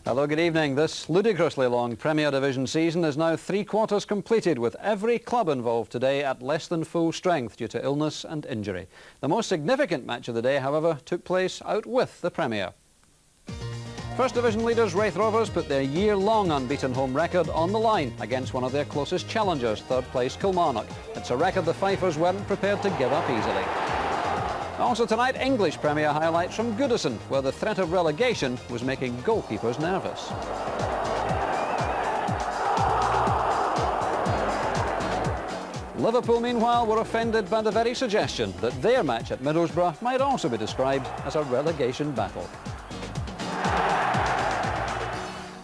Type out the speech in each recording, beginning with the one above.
Hello, good evening. This ludicrously long Premier Division season is now 3/4 completed, with every club involved today at less than full strength due to illness and injury. The most significant match of the day, however, took place out with the Premier. First Division leaders Raith Rovers put their year-long unbeaten home record on the line against one of their closest challengers, third place Kilmarnock. It's a record the Fifers weren't prepared to give up easily. Also tonight, English Premier highlights from Goodison, where the threat of relegation was making goalkeepers nervous. Liverpool, meanwhile, were offended by the very suggestion that their match at Middlesbrough might also be described as a relegation battle.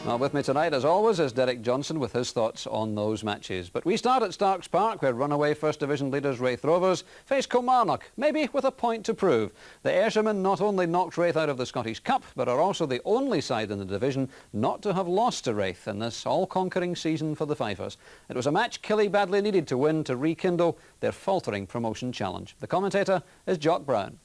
Well, with me tonight, as always, is Derek Johnson with his thoughts on those matches. But we start at Starks Park, where runaway First Division leaders Raith Rovers face Kilmarnock, maybe with a point to prove. The Ayrshirmen not only knocked Raith out of the Scottish Cup, but are also the only side in the division not to have lost to Raith in this all-conquering season for the Fifers. It was a match Killie badly needed to win to rekindle their faltering promotion challenge. The commentator is Jock Brown.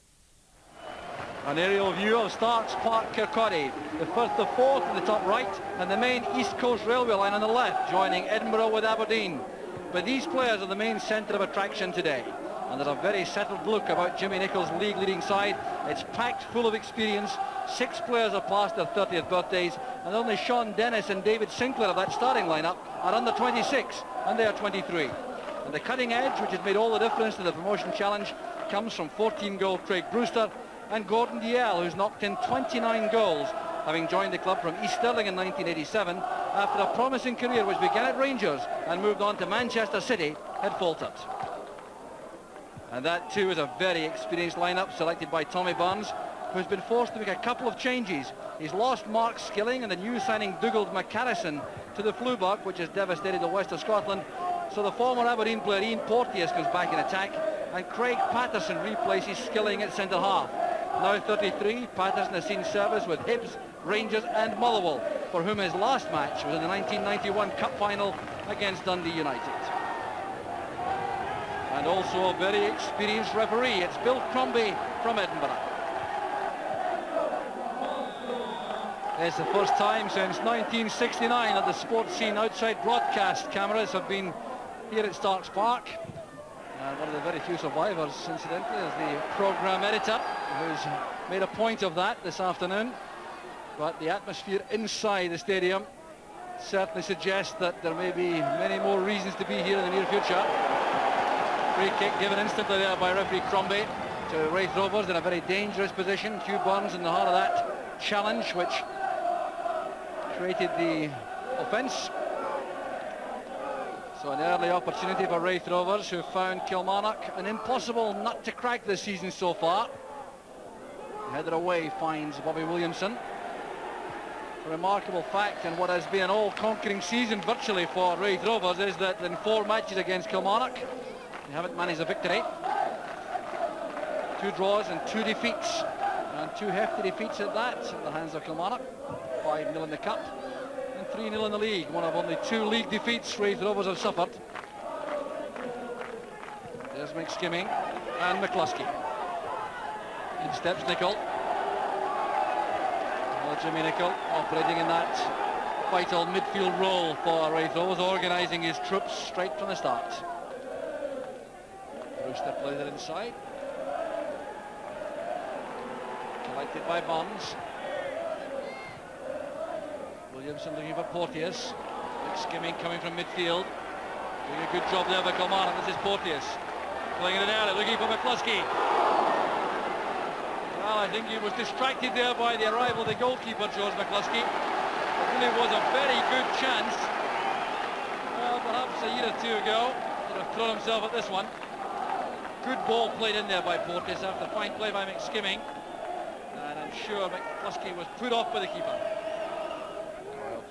An aerial view of Starks Park, Kirkcaldy, the fourth in the top right, and the main East Coast Railway line on the left, joining Edinburgh with Aberdeen. But these players are the main centre of attraction today, and there's a very settled look about Jimmy Nicholl's league-leading side. It's packed full of experience. 6 players have passed their 30th birthdays, and only Sean Dennis and David Sinclair of that starting lineup are under 26, and they are 23. And the cutting edge, which has made all the difference to the promotion challenge, comes from 14-goal Craig Brewster and Gordon Dalziel, who's knocked in 29 goals, having joined the club from East Stirling in 1987 after a promising career which began at Rangers and moved on to Manchester City had faltered. And that too is a very experienced lineup selected by Tommy Burns, who's been forced to make a couple of changes. He's lost Mark Skilling and the new signing Dougald McCarrison to the flu bug, which has devastated the west of Scotland. So the former Aberdeen player Ian Porteous comes back in attack, and Craig Patterson replaces Skilling at centre half. Now 33, Patterson has seen service with Hibs, Rangers and Motherwell, for whom his last match was in the 1991 Cup final against Dundee United. And also a very experienced referee, it's Bill Crombie from Edinburgh. It's the first time since 1969 that the sports scene outside broadcast cameras have been here at Starks Park. And one of the very few survivors, incidentally, is the programme editor, who's made a point of that this afternoon. But the atmosphere inside the stadium certainly suggests that there may be many more reasons to be here in the near future. Free kick given instantly there by referee Crombie to Raith Rovers in a very dangerous position. Hugh Burns in the heart of that challenge, which created the offence. So an early opportunity for Raith Rovers, who found Kilmarnock an impossible nut to crack this season so far. Header away finds Bobby Williamson. A remarkable fact in what has been an all-conquering season virtually for Raith Rovers is that in 4 matches against Kilmarnock, they haven't managed a victory. 2 draws and 2 defeats, and 2 hefty defeats at that in the hands of Kilmarnock. 5-0 in the Cup. 3-0 in the league, one of only 2 league defeats Raith Rovers have suffered. There's McSkimming and McCluskey. In steps Nicholl. Well, Jimmy Nicholl operating in that vital midfield role for Raith Rovers, organising his troops straight from the start. Brewster plays it inside. Collected by Burns. Williamson looking for Porteous. Skimming coming from midfield. Doing a good job there by Kilmarnock. This is Porteous. Playing it early, looking for McCluskey. Well, I think he was distracted there by the arrival of the goalkeeper, George McCluskey. It really was a very good chance. Well, perhaps a year or 2 ago, he'd have thrown himself at this one. Good ball played in there by Porteous after fine play by McSkimming. And I'm sure McCluskey was put off by the keeper.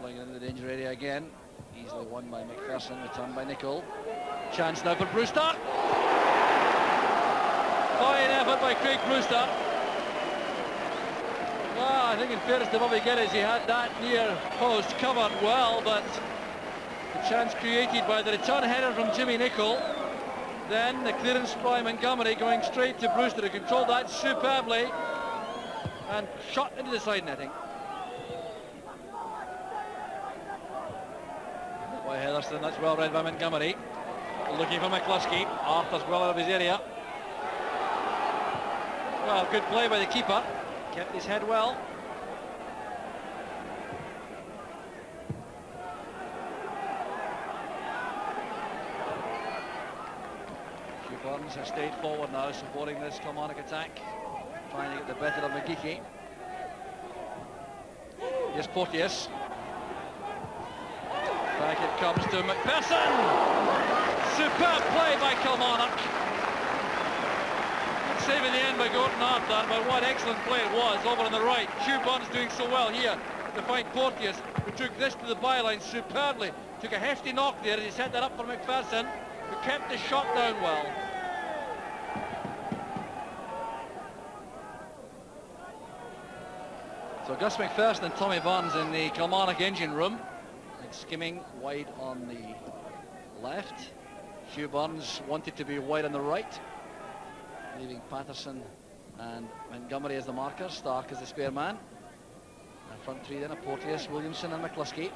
Playing into the danger area again. Easily won by McPherson, returned by Nicholl. Chance now for Brewster. Fine effort by Craig Brewster. Well, I think in fairness to Bobby Geddes, he had that near post covered well, but the chance created by the return header from Jimmy Nicholl. Then the clearance by Montgomery going straight to Brewster, who controlled that superbly and shot into the side netting. by Heatherstone, that's well read by Montgomery. Looking for McCluskey. Arthur's well out of his area. Well, good play by the keeper. Kept his head well. Hugh Burns has stayed forward now, supporting this Kilmarnock attack. Trying to get the better of McGeechy. Here's Porteous. Back it comes to McPherson. Superb play by Kilmarnock. Good save in the end by Gordon Arthur, but what excellent play it was over on the right. Hugh Burns doing so well here to find Porteous, who took this to the byline superbly. Took a hefty knock there, and he set that up for McPherson, who kept the shot down well. So Gus McPherson and Tommy Barnes in the Kilmarnock engine room. Skimming wide on the left. Hugh Burns wanted to be wide on the right, leaving Patterson and Montgomery as the markers, Stark as the spare man. And front three then of Porteous, Williamson and McCluskey.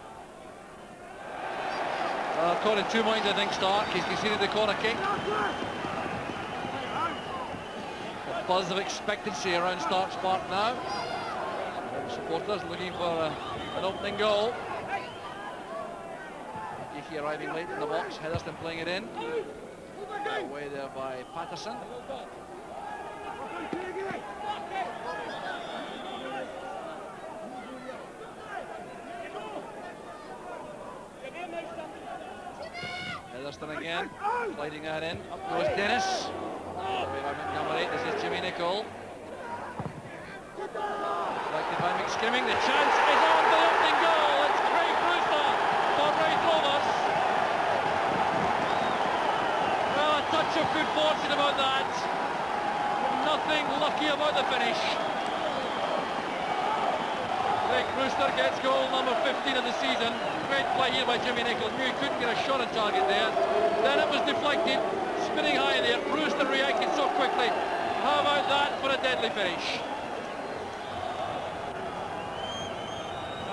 Caught in 2 minds, I think, Stark. He's conceded the corner kick. A buzz of expectancy around Stark's Park now. Supporters looking for an opening goal. Dickey arriving late in the box, Heatherstone playing it in. Away there by Patterson. Heatherstone again, sliding that in. Up goes Dennis. Away by Montgomery, this is Jimmy Nicholl. Deflected by McSkimming, the chance is on the opening goal. It's Craig Brewster for Raith Rovers. Well, a touch of good fortune about that. Nothing lucky about the finish. Craig Brewster gets goal number 15 of the season. Great play here by Jimmy Nicholl. Knew he couldn't get a shot on target there. Then it was deflected, spinning high there. Brewster reacted so quickly. How about that for a deadly finish?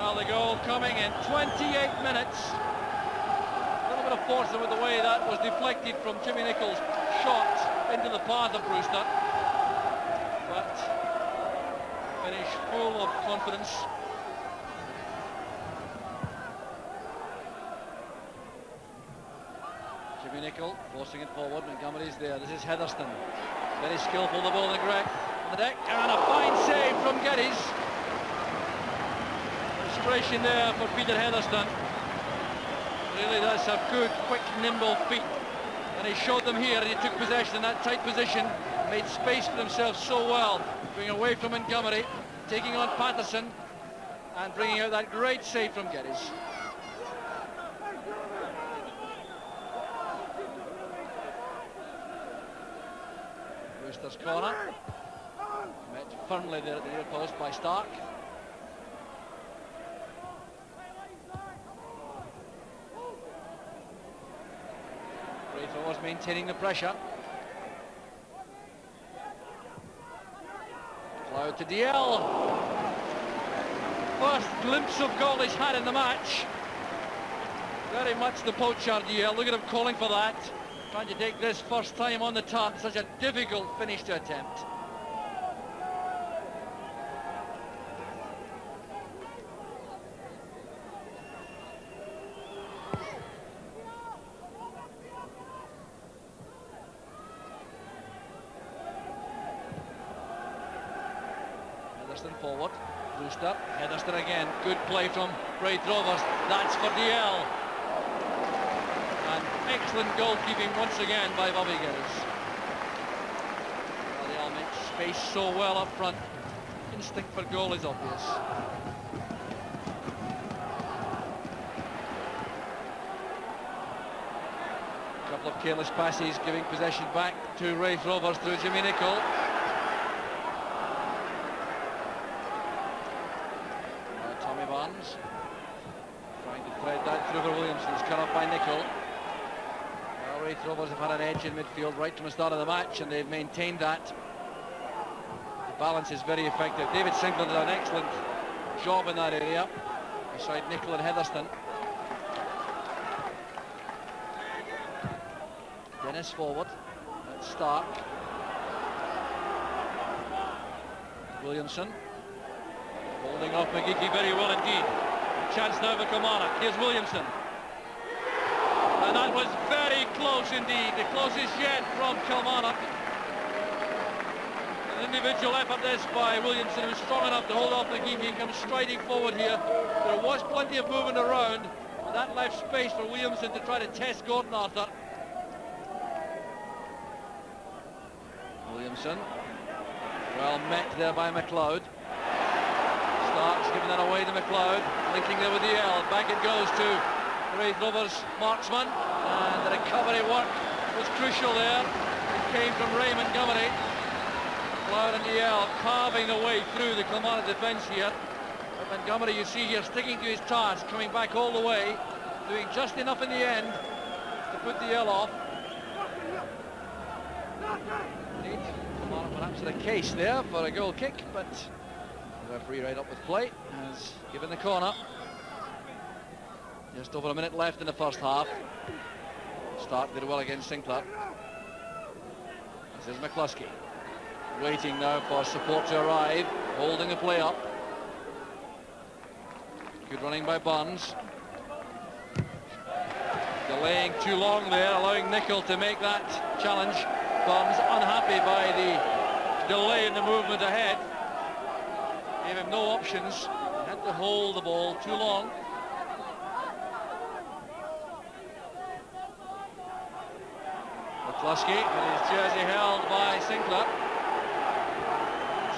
Well, the goal coming in 28 minutes. A little bit of fortune with the way that was deflected from Jimmy Nicholl's shot into the path of Brewster. But finish full of confidence. Jimmy Nicholl forcing it forward. Montgomery's there. This is Heatherstone. Very skillful, the ball on the deck. And a fine save from Geddes. Inspiration there for Peter Heatherstone. Really does have good, quick, nimble feet. And he showed them here. He took possession in that tight position. Made space for himself so well. Going away from Montgomery. Taking on Patterson. And bringing out that great save from Geddes. Brewster's corner. Met firmly there at the near post by Stark. Raith Rovers maintaining the pressure. Cloud to Dalziel. First glimpse of goal he's had in the match. Very much the poacher, Dalziel. Look at him calling for that. Trying to take this first time on the turn. Such a difficult finish to attempt. Heatherstone forward. Brewster. Heatherstone again. Good play from Raith Rovers. That's for Dalziel. And excellent goalkeeping once again by Bobby Geddes. Well, Dalziel makes space so well up front. Instinct for goal is obvious. A couple of careless passes giving possession back to Raith Rovers through Jimmy Nicholl. Tommy Barnes trying to thread that through for Williamson. It's cut off by Nicholl. Well, Raith Rovers have had an edge in midfield right from the start of the match, and they've maintained that. The balance is very effective. David Sinclair did an excellent job in that area beside Nicholl and Heatherstone. Dennis forward. That's Stark. Williamson. Holding off McGeechy very well indeed. Chance now for Kilmarnock. Here's Williamson. And that was very close indeed. The closest yet from Kilmarnock. An individual effort this by Williamson, who's strong enough to hold off McGeechy. Comes striding forward here. There was plenty of movement around. And that left space for Williamson to try to test Gordon Arthur. Williamson. Well met there by McLeod. Stark's giving that away to McLeod. Linking there with the L. Back it goes to Raith Rovers marksman. And the recovery work was crucial there. It came from Ray Montgomery. McLeod and DL carving the way through the Kilmarnock defence here. But Montgomery, you see here, sticking to his task, coming back all the way, doing just enough in the end to put the L off. Kilmarnock perhaps had a case there for a goal kick, but the referee right up with play has given the corner. Just over a minute left in the first half. Stark did well against Sinclair. This is McCluskey. Waiting now for support to arrive, holding the play up. Good running by Burns. Delaying too long there, allowing Nicol to make that challenge. Burns unhappy by the delay in the movement ahead. Gave him no options. He had to hold the ball too long. McCluskey with his jersey held by Sinclair.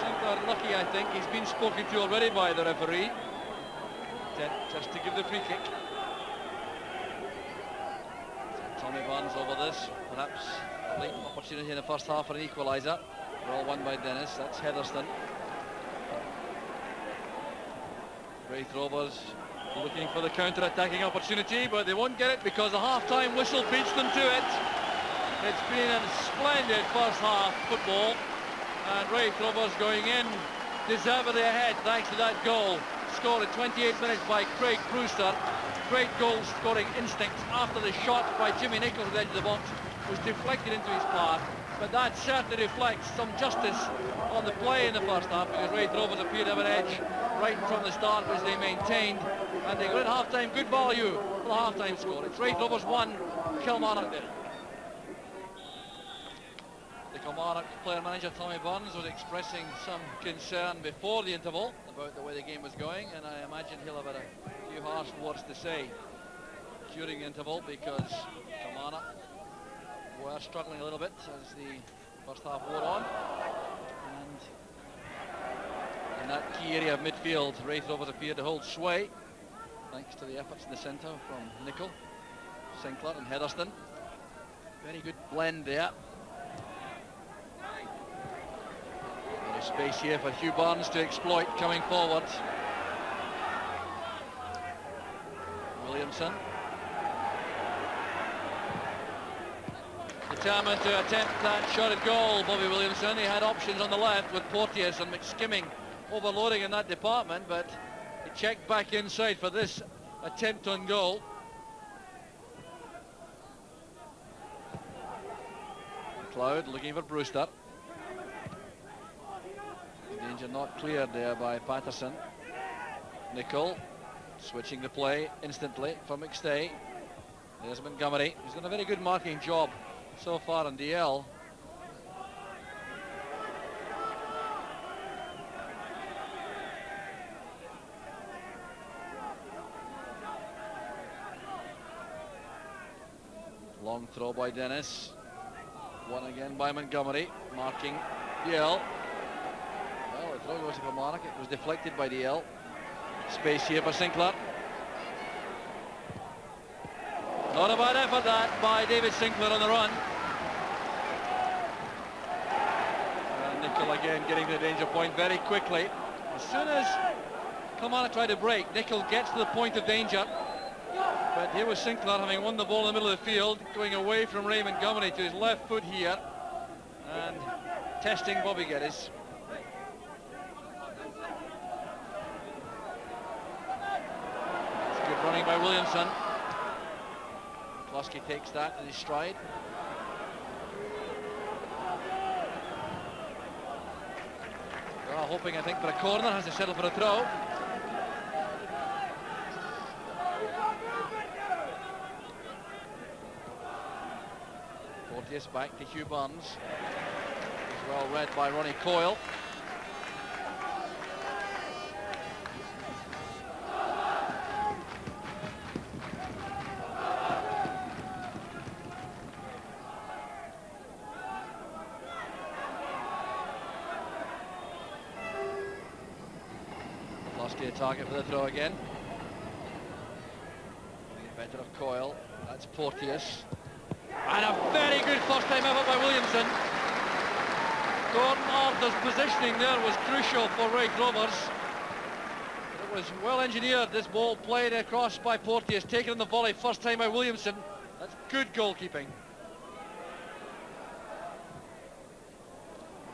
Sinclair lucky, I think. He's been spoken to already by the referee. Just to give the free kick. So Tommy Burns over this. Perhaps a late opportunity in the first half for an equaliser. They're all won by Dennis. That's Heatherston. Raith Rovers looking for the counter-attacking opportunity, but they won't get it because the half-time whistle beats them to it. It's been a splendid first half football, and Raith Rovers going in deservedly ahead thanks to that goal scored in 28 minutes by Craig Brewster. Great goal scoring instinct after the shot by Jimmy Nicol at the edge of the box was deflected into his path, but that certainly reflects some justice on the play in the first half, because Raith Rovers appeared to have an edge right from the start, which they maintained, and they got at half-time good value for the half-time score. It's Raith Rovers 1, Kilmarnock 0. The Kilmarnock player-manager Tommy Burns was expressing some concern before the interval about the way the game was going, and I imagine he'll have had a few harsh words to say during the interval, because Kilmarnock were struggling a little bit as the first half wore on, and in that key area of midfield Raith Rovers appeared to hold sway thanks to the efforts in the centre from Nicol, Sinclair and Heatherston. Very good blend there. Space here for Hugh Barnes to exploit coming forward. Williamson. Determined to attempt that shot at goal, Bobby Williamson. He had options on the left with Porteous and McSkimming overloading in that department, but he checked back inside for this attempt on goal. McLeod looking for Brewster. Danger not cleared there by Patterson. Nicol switching the play instantly for McStay. There's Montgomery. He's done a very good marking job so far on DL. Long throw by Dennis. One again by Montgomery, marking DL. Well, the throw goes to Kilmarnock. It was deflected by DL. Space here for Sinclair. Not a bad effort that by David Sinclair on the run. And Nicol again getting to the danger point very quickly. As soon as Kilmarnock tried to break, Nicol gets to the point of danger. But here was Sinclair having won the ball in the middle of the field, going away from Ray Montgomery to his left foot here, and testing Bobby Geddes. Good running by Williamson. McCluskey takes that in his stride. Well, hoping, I think, for a corner, has to settle for a throw. Porteous back to Hugh Burns. It's well read by Ronnie Coyle. Lusty a target for the throw again. Better of Coyle. That's Porteous. And a very good first time effort by Williamson. Gordon Arthur's positioning there was crucial for Raith Rovers. It was well engineered, this ball played across by Porteous, taken in the volley, first time by Williamson. That's good goalkeeping.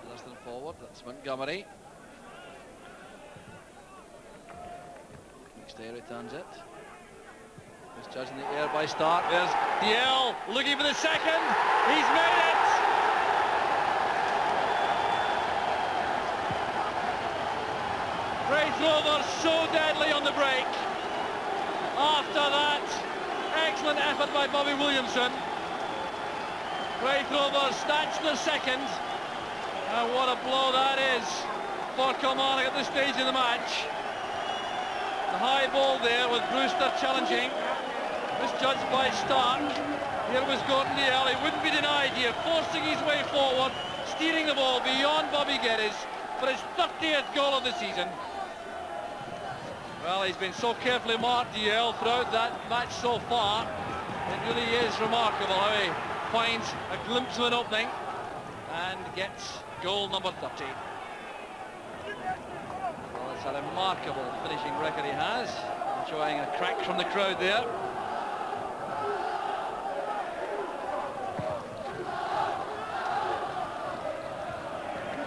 Less than forward, that's Montgomery. McStay returns it. Misjudging the air by Stark. There's Dalziel looking for the second. He's made it! Raith Rovers so deadly on the break. After that excellent effort by Bobby Williamson, Raith Rovers snatch their second. And what a blow that is for Kilmarnock at this stage of the match. The high ball there with Brewster challenging. Misjudged by Stark. Here was Gordon Dalziel. He wouldn't be denied here, forcing his way forward, steering the ball beyond Bobby Geddes for his 30th goal of the season. Well, he's been so carefully marked, Dalziel, throughout that match so far. It really is remarkable how he finds a glimpse of an opening and gets goal number 30. Well, it's a remarkable finishing record he has. Enjoying a crack from the crowd there.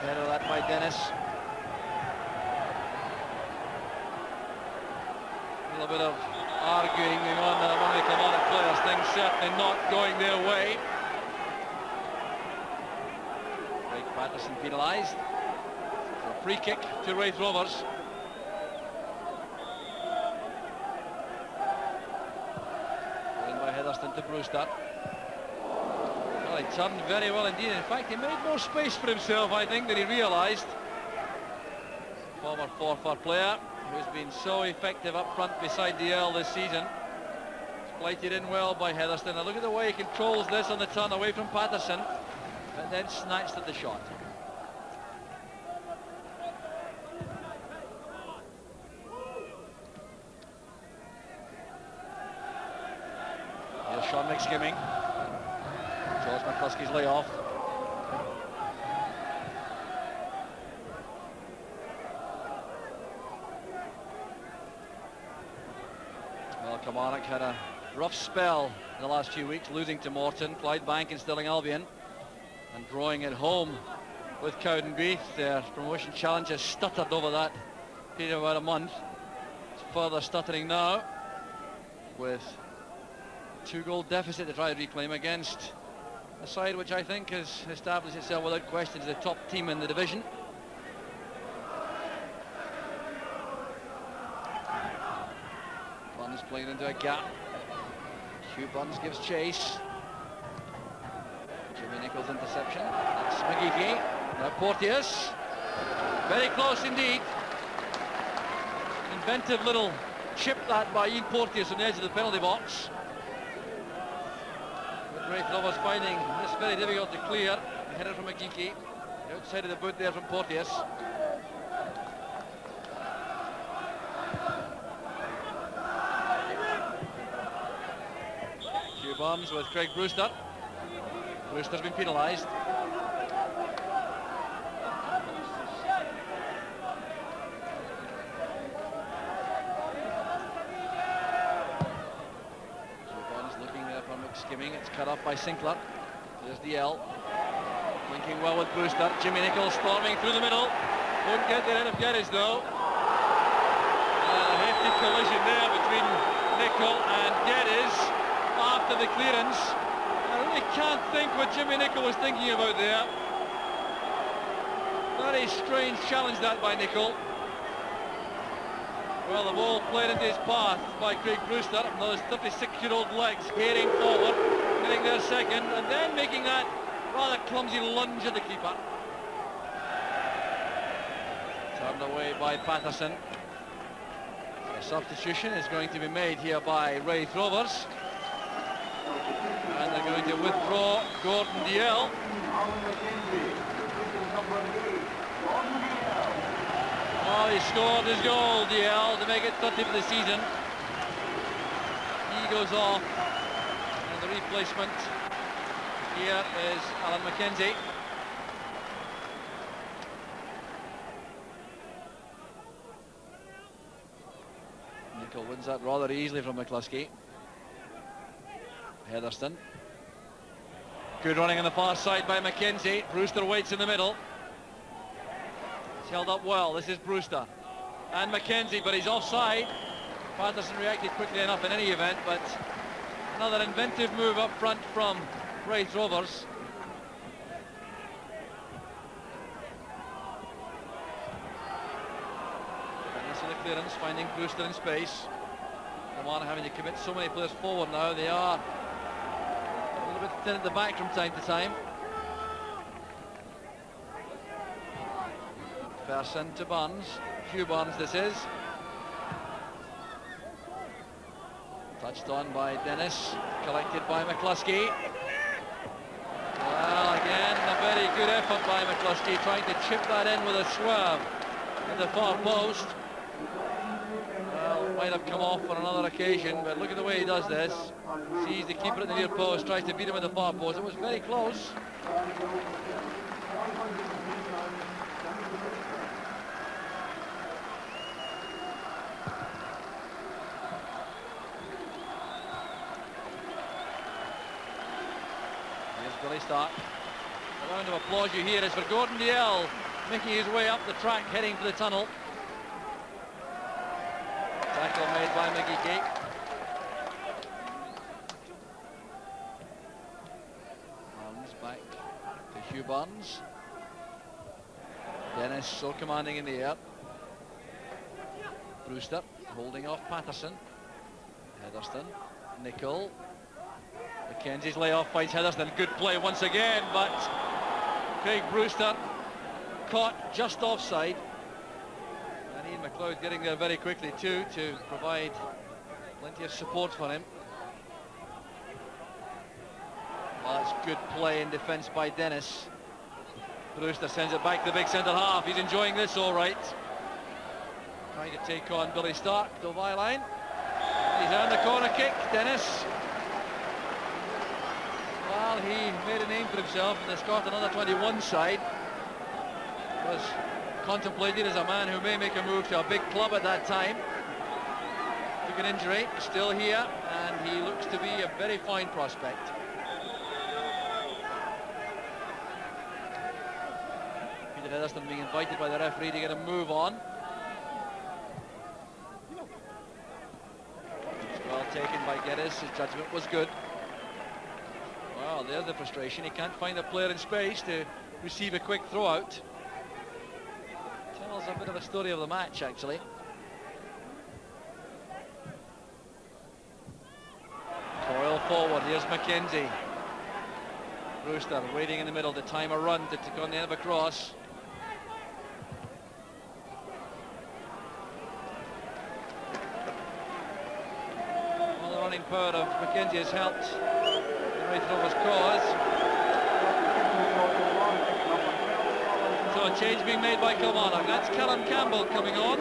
Header that by Dennis. A little bit of arguing going on among the Kilmarnock players. Things certainly not going their way. Craig Patterson penalised. A free kick to Raith Rovers. Going by Hetherston to Brewster. Well, he turned very well indeed. In fact, he made more space for himself, I think, than he realised. Former Forfar player who's been so effective up front beside Dalziel this season. Flighted in well by Hetherston. Now look at the way he controls this on the turn away from Patterson, but then snatched at the shot. Here's Sean McSkimming. George McCluskey's layoff. Well, Kilmarnock had a rough spell in the last few weeks, losing to Morton, Clydebank and Stirling Albion, and drawing at home with Cowdenbeath. Their promotion challenge has stuttered over that period of about a month. It's further stuttering now with a 2-goal deficit to try to reclaim against a side which I think has established itself without question as the top team in the division. Burns playing into a gap. Hugh Burns gives chase. Jimmy Nichols' interception. That's McGeechy. Now Porteous. Very close indeed. Inventive little chip that by Ian Porteous on the edge of the penalty box. Raith Rovers finding this very difficult to clear. The header from McGeechy. Outside of the boot there from Porteous. Hugh Burns with Craig Brewster. Brewster's been penalised. Skimming, it's cut off by Sinclair. There's Dalziel. Linking well with Brewster. Jimmy Nichols storming through the middle. Won't get there out of Geddes though. A hefty collision there between Nicholl and Geddes after the clearance. I really can't think what Jimmy Nicholl was thinking about there. Very strange challenge that by Nicol. Well, the ball played into his path by Craig Brewster, and those 36-year-old legs heading forward, getting their second, and then making that rather clumsy lunge at the keeper. Turned away by Patterson. A substitution is going to be made here by Raith Rovers. And they're going to withdraw Gordon Dalziel. Oh, he scored his goal, Dalziel, to make it 30 for the season. He goes off, and the replacement here is Alan McKenzie. Nicol wins that rather easily from McCluskey. Heatherstone. Good running on the far side by McKenzie. Brewster waits in the middle. He's held up well. This is Brewster. And McKenzie, but he's offside. Patterson reacted quickly enough in any event, but another inventive move up front from Raith Rovers. And this is the clearance, finding Brewster in space. Kilmarnock having to commit so many players forward now. They are a little bit thin at the back from time to time. Person to Barnes. Hugh Barnes this is. Touched on by Dennis, collected by McCluskey. Well, again, a very good effort by McCluskey, trying to chip that in with a swerve at the far post. Well, might have come off on another occasion, but look at the way he does this. Sees the keeper at the near post, tries to beat him at the far post. It was very close. Billy Stark. A round of applause you hear is for Gordon Dalziel, making his way up the track, heading for the tunnel. Tackle made by Mickey Cake. Barnes back to Hugh Barnes. Dennis so commanding in the air. Brewster holding off Patterson. Heatherstone. Nicol. McKenzie's layoff finds Heatherstone. Good play once again, but Craig Brewster caught just offside. And Ian McLeod getting there very quickly too to provide plenty of support for him. Well, that's good play in defence by Dennis. Brewster sends it back to the big centre half. He's enjoying this all right. Trying to take on Billy Stark, the byline. He's on the corner kick, Dennis. Well, he made a name for himself in the Scotland under-21 side. Was contemplated as a man who may make a move to a big club at that time. Took an injury, still here, and he looks to be a very fine prospect. Peter Heatherstone being invited by the referee to get a move on. Well taken by Geddes, his judgment was good. Well, there's the frustration. He can't find a player in space to receive a quick throw out. Tells a bit of a story of the match, actually. Coil forward, here's McKenzie. Brewster waiting in the middle to time a run to take on the end of a cross. Well, the running power of McKenzie has helped Raith Rovers' cause. So a change being made by Kilmarnock. That's Callum Campbell coming on.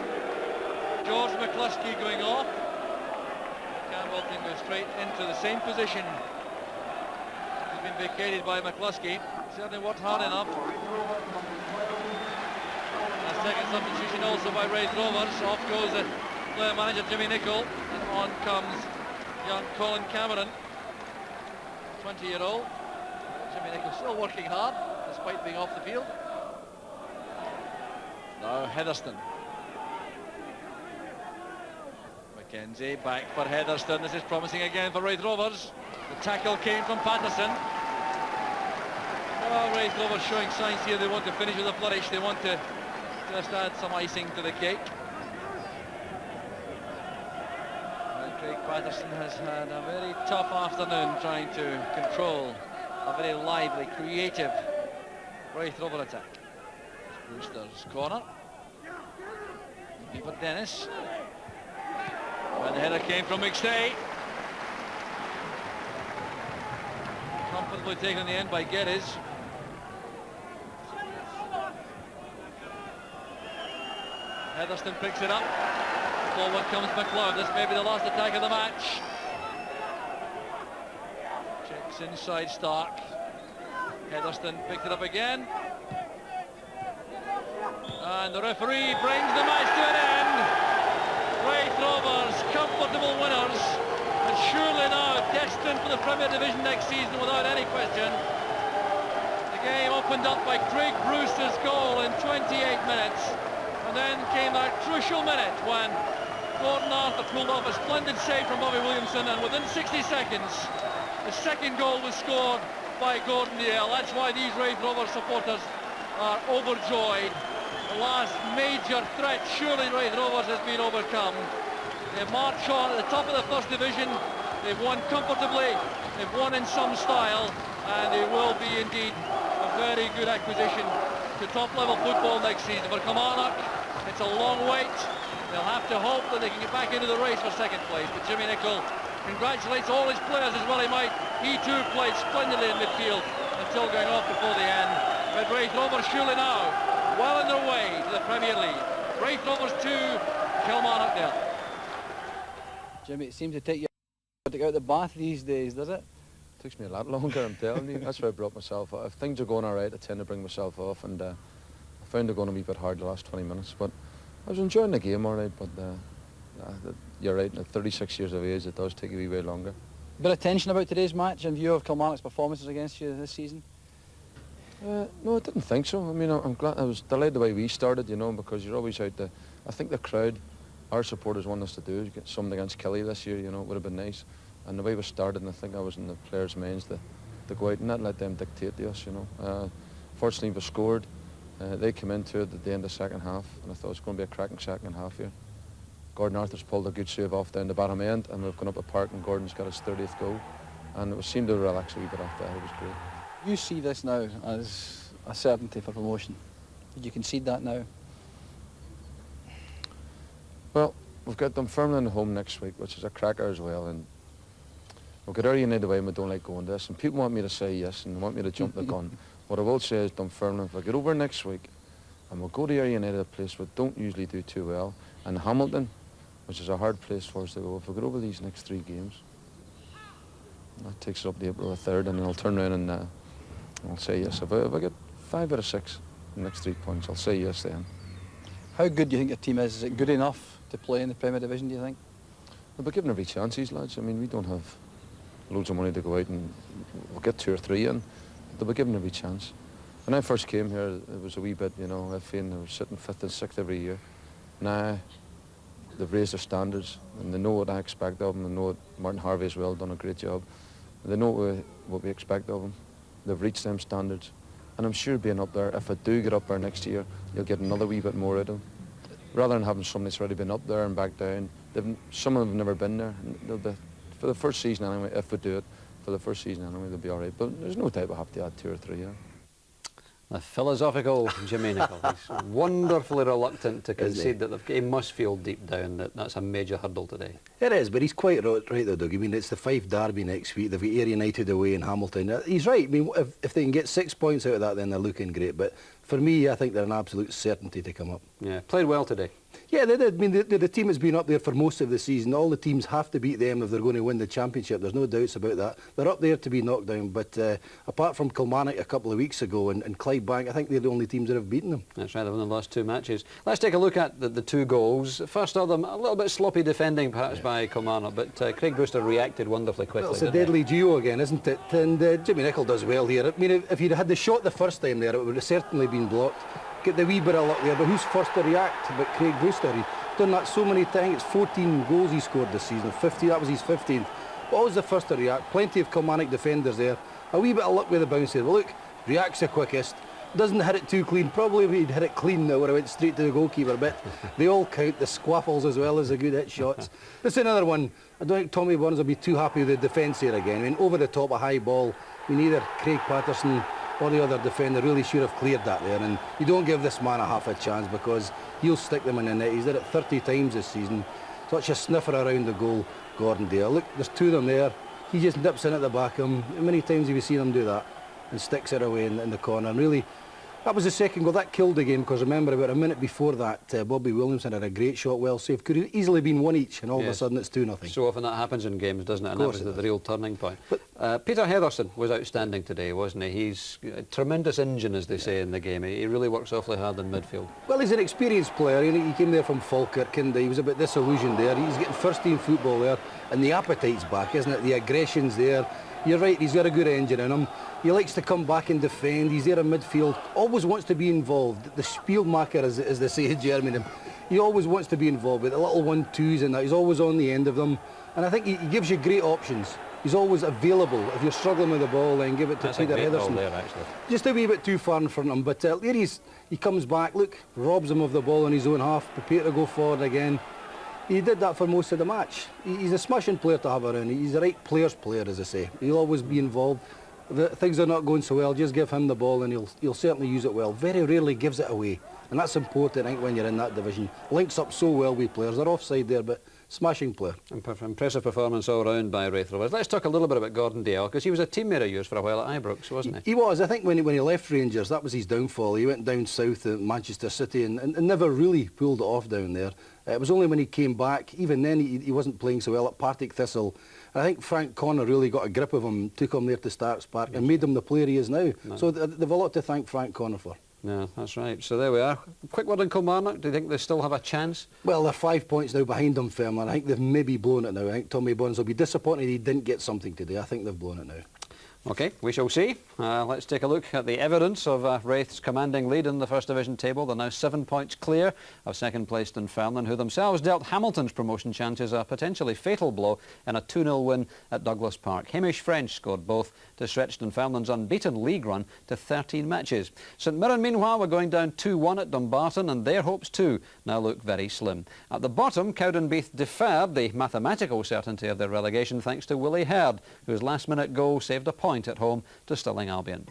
George McCluskey going off. Campbell can go straight into the same position. He's been vacated by McCluskey. Certainly worked hard enough. A second substitution also by Raith Rovers. Off goes the player manager Jimmy Nicol, and on comes young Colin Cameron. 20-year-old. Jimmy Nicol still working hard despite being off the field. Now Heatherstone. McKenzie back for Heatherstone. This is promising again for Raith Rovers. The tackle came from Patterson. Well, Raith Rovers showing signs here they want to finish with a flourish. They want to just add some icing to the cake. And Craig Patterson has had a very tough afternoon trying to control a very lively, creative Raith Rover attack. Brewster's corner. Keeper Dennis. And the header came from McStay. Comfortably taken in the end by Geddes. Hetherston picks it up. Forward comes McLeod. This may be the last attack of the match. Checks inside Stark. Hetherston picked it up again. And the referee brings the match to an end. Raith Rovers, comfortable winners. And surely now destined for the Premier Division next season without any question. The game opened up by Craig Brewster's goal in 28 minutes. And then came that crucial minute when Gordon Arthur pulled off a splendid save from Bobby Williamson, and within 60 seconds the second goal was scored by Gordon Dalziel. That's why these Raith Rovers supporters are overjoyed. The last major threat, surely Raith Rovers, has been overcome. They march on at the top of the first division. They've won comfortably, they've won in some style, and they will be indeed a very good acquisition to top-level football next season. For Kilmarnock, it's a long wait. They'll have to hope that they can get back into the race for second place. But Jimmy Nicholl congratulates all his players as well he might. He too played splendidly in midfield until going off before the end. But Raith Rovers surely now well on their way to the Premier League. Raith Rovers 2, Kilmarnock 0. Jimmy, it seems to take you to get out the bath these days, does it? Takes me a lot longer, I'm telling you. That's why I brought myself off. If things are going all right, I tend to bring myself off, and I found it going to be a bit hard the last 20 minutes. But I was enjoying the game all right, but you're right, at 36 years of age, it does take a wee way longer. Bit of tension about today's match in view of Kilmarnock's performances against you this season? No, I didn't think so. I mean, I'm glad. I was delighted the way we started, you know, because you're always out there. I think the crowd, our supporters want us to do, get something against Killy this year, you know, it would have been nice. And the way we started, and I think I was in the players' minds to go out and not let them dictate to us, you know. Fortunately, we scored. They came into it at the end of the second half, and I thought it was going to be a cracking second half here. Gordon Arthur's pulled a good save off down the bottom end, and we've gone up a park, and Gordon's got his 30th goal. And it seemed to relax a wee bit after that. It was great. You see this now as a certainty for promotion. Did you concede that now? Well, we've got Dunfermline at home next week, which is a cracker as well, and we've got Ayr United away, and we don't like going to this, and people want me to say yes and want me to jump the gun. What I will say is Dunfermline, if I get over next week, and we'll go to Ayr United, a place we don't usually do too well, and Hamilton, which is a hard place for us to go. If we get over these next 3 games, that takes it up to April the 3rd, and then I'll turn around and I'll say yes. If I get 5 out of 6 in the next 3 points, I'll say yes then. How good do you think your team is? Is it good enough to play in the Premier Division, do you think? We'll be given every chance, these lads. I mean, we don't have loads of money to go out, and we'll get 2 or 3 in. They'll be given every chance. When I first came here, it was a wee bit, you know, iffy, and they were sitting 5th and 6th every year. Now, they've raised their standards, and they know what I expect of them. They know Martin Harvey as well done a great job. They know what we expect of them. They've reached them standards. And I'm sure being up there, if I do get up there next year, you'll get another wee bit more out of them. Rather than having somebody that's already been up there and back down, some of them have never been there. And they'll be, for the first season anyway, if we do it, for the first season anyway, they'll be all right. But there's no doubt we'll have to add 2 or 3, yeah. The philosophical Jimmy Nicholl. He's wonderfully reluctant to concede that he must feel deep down that that's a major hurdle today. It is, but he's quite right though, Doug. I mean, it's the Fife derby next week. They've got Ayr United away in Hamilton. He's right. I mean, if they can get 6 points out of that, then they're looking great. But for me, I think they're an absolute certainty to come up. Yeah, played well today. Yeah, they did. I mean, the team has been up there for most of the season. All the teams have to beat them if they're going to win the championship. There's no doubts about that. They're up there to be knocked down. But apart from Kilmarnock a couple of weeks ago and Clydebank, I think they're the only teams that have beaten them. That's right, they've won the last 2 matches. Let's take a look at the 2 goals. First of them, a little bit sloppy defending perhaps by Kilmarnock, but Craig Brewster reacted wonderfully quickly. Well, it's a deadly duo again, isn't it? And Jimmy Nicholl does well here. I mean, if he'd had the shot the first time there, it would have certainly been blocked. Get the wee bit of luck there, but who's first to react but Craig Brewster? He's done that so many times. It's 14 goals he scored this season, 50, that was his 15th. But always the first to react. Plenty of Kilmarnock defenders there. A wee bit of luck with the bounce there. Well, look, reacts the quickest, doesn't hit it too clean. Probably if he'd hit it clean now, would have went straight to the goalkeeper, but they all count, the squaffles as well as the good hit shots. This is another one. I don't think Tommy Burns will be too happy with the defence here again. I mean, over the top, a high ball. I mean, either Craig Patterson or the other defender really should have cleared that there, and you don't give this man a half a chance because he'll stick them in the net. He's did it 30 times this season. Such a sniffer around the goal, Gordon Dale. Look, there's two of them there. He just nips in at the back of him. How many times have you seen him do that and sticks it away in the corner? And really, that was the second goal. That killed the game because remember about a minute before that, Bobby Williamson had a great shot, well saved. Could have easily been one each, and all of a sudden it's 2-0. So often that happens in games, doesn't it? And that was the real turning point. But Peter Heatherson was outstanding today, wasn't he? He's a tremendous engine, as they say in the game. He really works awfully hard in midfield. Well, he's an experienced player. He came there from Falkirk, and he was a bit disillusioned there. He's getting first-team football there, and the appetite's back, isn't it? The aggression's there. You're right, he's got a good engine in him. He likes to come back and defend. He's there in midfield. Always wants to be involved. The Spielmacher, as they say in Germany. He always wants to be involved with the little 1-2s and that. He's always on the end of them. And I think he gives you great options. He's always available. If you're struggling with the ball, then give it to Peter Heatherson. Just a wee bit too far in front of him. But there he comes back, look, robs him of the ball in his own half, prepare to go forward again. He did that for most of the match. He's a smashing player to have around. He's the right player's player, as I say. He'll always be involved. If things are not going so well, just give him the ball and he'll certainly use it well. Very rarely gives it away. And that's important, I think, when you're in that division. Links up so well with players. They're offside there, but smashing player. Impressive performance all round by Raith Rovers. Let's talk a little bit about Gordon Dale, because he was a teammate of yours for a while at Ibrox, wasn't he? He was. I think when he left Rangers, that was his downfall. He went down south to Manchester City and never really pulled it off down there. It was only when he came back, even then he wasn't playing so well at Partick Thistle. I think Frank Connor really got a grip of him, took him there to Starks Park and made him the player he is now. No. So they've a lot to thank Frank Connor for. No, that's right. So there we are. Quick word on Kilmarnock. Do you think they still have a chance? Well, they're 5 points now behind them, Fairmont. I think they've maybe blown it now. I think Tommy Burns will be disappointed he didn't get something today. I think they've blown it now. OK, we shall see. Let's take a look at the evidence of Raith's commanding lead in the First Division table. They're now 7 points clear of second placed Dunfermline, who themselves dealt Hamilton's promotion chances a potentially fatal blow in a 2-0 win at Douglas Park. Hamish French scored both to stretch Dunfermline's unbeaten league run to 13 matches. St Mirren, meanwhile, were going down 2-1 at Dumbarton, and their hopes too now look very slim. At the bottom, Cowdenbeath deferred the mathematical certainty of their relegation thanks to Willie Herd, whose last-minute goal saved a point at home to Stirling Albion.